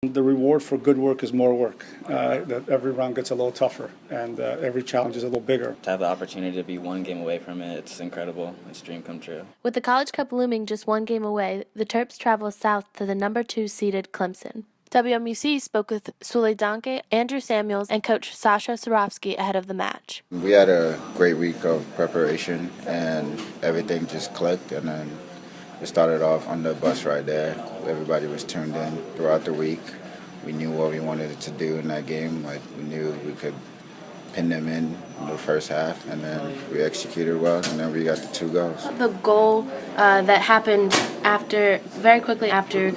The reward for good work is more work. That every round gets a little tougher, and every challenge is a little bigger. To have the opportunity to be one game away from it, it's incredible. It's a dream come true. With the College Cup looming just one game away, the Terps travel south to the number 2 seeded Clemson. WMUC spoke with Suli Dainkeh, Andrew Samuels, and coach Sasho Cirovski ahead of the match. We had a great week of preparation, and everything just clicked, and then we started off on the bus ride there. Everybody was tuned in throughout the week. We knew what we wanted to do in that game. Like, we knew we could pin them in the first half, and then we executed well, and then we got the 2 goals. The goal that happened very quickly after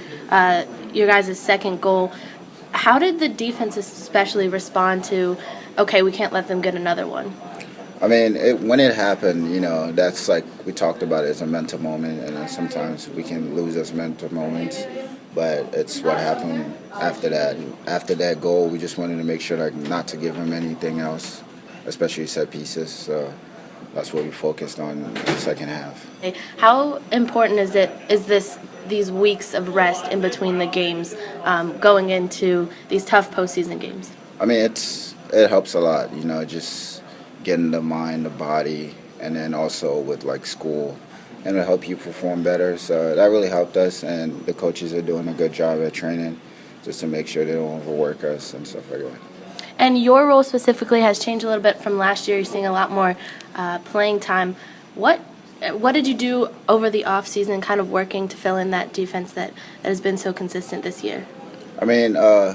your guys' second goal, how did the defense especially respond to, okay, we can't let them get another one? I mean, when it happened, that's like we talked about it as a mental moment, and then sometimes we can lose those mental moments. But it's what happened after that. After that goal, we just wanted to make sure not to give them anything else, especially set pieces. So that's what we focused on in the second half. How important is these weeks of rest in between the games going into these tough postseason games? I mean, it helps a lot, just getting the mind, the body, and then also with school, and it'll help you perform better. So that really helped us, and the coaches are doing a good job at training just to make sure they don't overwork us and stuff like that. And your role specifically has changed a little bit from last year. You're seeing a lot more playing time. What did you do over the off season, kind of working to fill in that defense that has been so consistent this year? I mean, I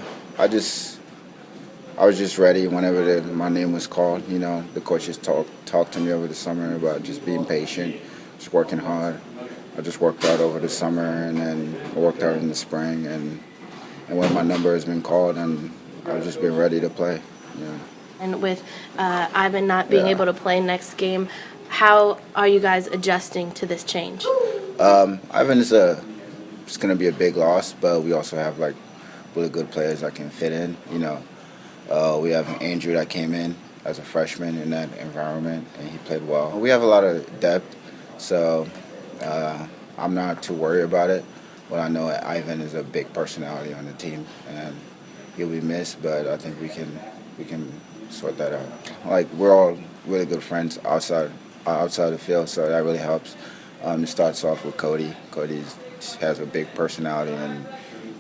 was just ready whenever my name was called. The coaches talked to me over the summer about just being patient, just working hard. I just worked out over the summer, and then I worked out in the spring, and when my number has been called, and I've just been ready to play. Yeah. And with Ivan not being able to play next game, how are you guys adjusting to this change? Ivan is it's going to be a big loss, but we also have really good players that can fit in. We have Andrew that came in as a freshman in that environment, and he played well. We have a lot of depth, so I'm not too worried about it. But I know Ivan is a big personality on the team, and he'll be missed, but I think we can sort that out. We're all really good friends outside the field, so that really helps. It starts off with Cody. Cody has a big personality, and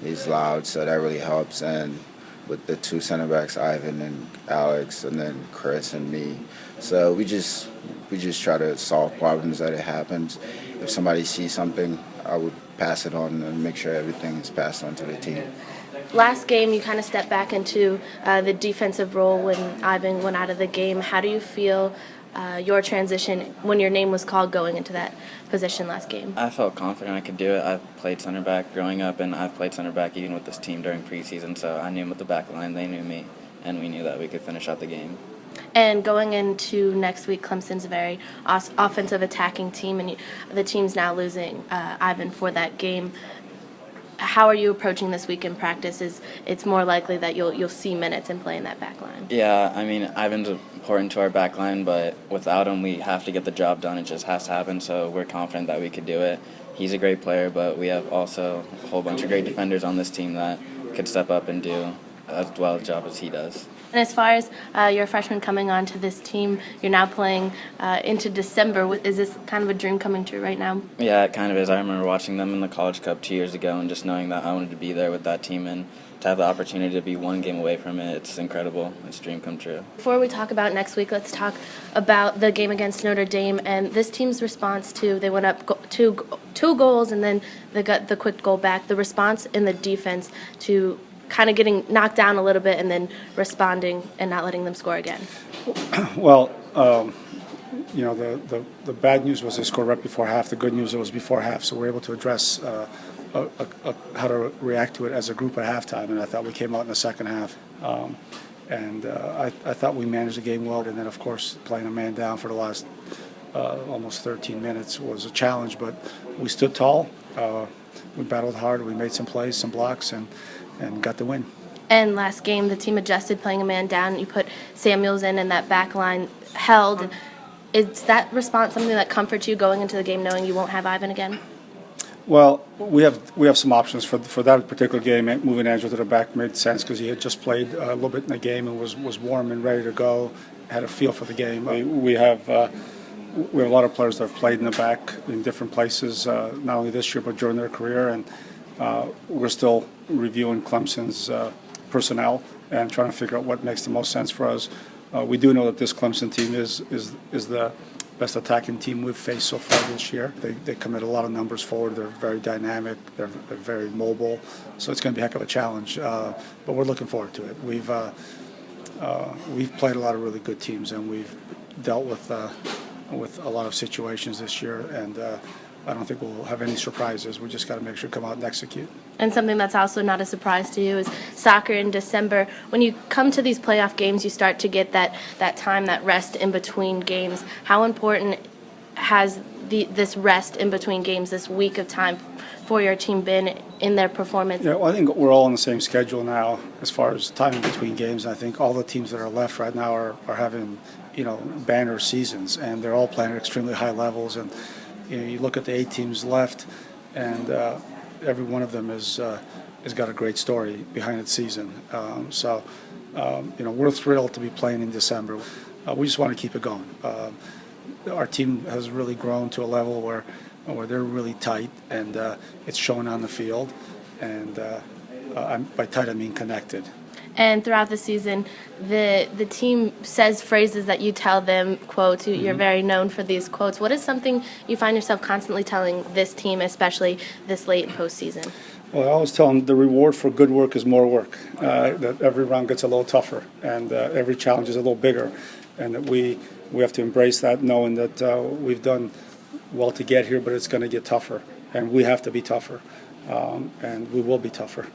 he's loud, so that really helps. And with the 2 center backs, Ivan and Alex, and then Chris and me. So we just try to solve problems that it happens. If somebody sees something, I would pass it on and make sure everything is passed on to the team. Last game, you kind of stepped back into the defensive role when Ivan went out of the game. How do you feel your transition when your name was called going into that position last game? I felt confident I could do it. I've played center back growing up, and I've played center back even with this team during preseason, so I knew them with the back line, they knew me, and we knew that we could finish out the game. And going into next week, Clemson's a very offensive attacking team, and the team's now losing Ivan for that game. How are you approaching this week in practice? It's more likely that you'll see minutes and play in that back line? Yeah, I mean, Ivan's important to our back line, but without him, we have to get the job done. It just has to happen, so we're confident that we could do it. He's a great player, but we have also a whole bunch of great defenders on this team that could step up and do as well a job as he does. And as far as your freshman coming on to this team, you're now playing into December. Is this kind of a dream coming true right now? Yeah, it kind of is. I remember watching them in the College Cup 2 years ago and just knowing that I wanted to be there with that team and to have the opportunity to be one game away from it. It's incredible. It's a dream come true. Before we talk about next week, let's talk about the game against Notre Dame and this team's response to, they went up two goals and then they got the quick goal back. The response in the defense to kind of getting knocked down a little bit and then responding and not letting them score again. Well, the bad news was they scored right before half. The good news was before half, so we're able to address how to react to it as a group at halftime, and I thought we came out in the second half. I thought we managed the game well, and then, of course, playing a man down for the last almost 13 minutes was a challenge, but we stood tall. We battled hard. We made some plays, some blocks, and got the win. And last game, the team adjusted playing a man down. You put Samuels in, and that back line held. Is that response something that comforts you going into the game knowing you won't have Ivan again? Well, we have some options for that particular game. Moving Andrew to the back made sense because he had just played a little bit in the game and was warm and ready to go, had a feel for the game. We have a lot of players that have played in the back in different places, not only this year but during their career, and we're still reviewing Clemson's personnel and trying to figure out what makes the most sense for us. We do know that this Clemson team is the best attacking team we've faced so far this year. They commit a lot of numbers forward. They're very dynamic. They're very mobile. So it's going to be a heck of a challenge. But we're looking forward to it. We've played a lot of really good teams, and we've dealt with a lot of situations this year. And I don't think we'll have any surprises. We just got to make sure to come out and execute. And something that's also not a surprise to you is soccer in December. When you come to these playoff games, you start to get that time, that rest in between games. How important has this rest in between games, this week of time for your team been in their performance? Yeah, well, I think we're all on the same schedule now as far as time in between games. I think all the teams that are left right now are having, banner seasons, and they're all playing at extremely high levels. And you look at the 8 teams left, and every one of them has got a great story behind its season. We're thrilled to be playing in December. We just want to keep it going. Our team has really grown to a level where they're really tight, and it's shown on the field. And by tight, I mean connected. And throughout the season, the team says phrases that you tell them, quotes. Mm-hmm. You're very known for these quotes. What is something you find yourself constantly telling this team, especially this late in postseason? Well, I always tell them the reward for good work is more work, that every round gets a little tougher, and every challenge is a little bigger, and that we have to embrace that, knowing that we've done well to get here, but it's going to get tougher, and we have to be tougher, and we will be tougher.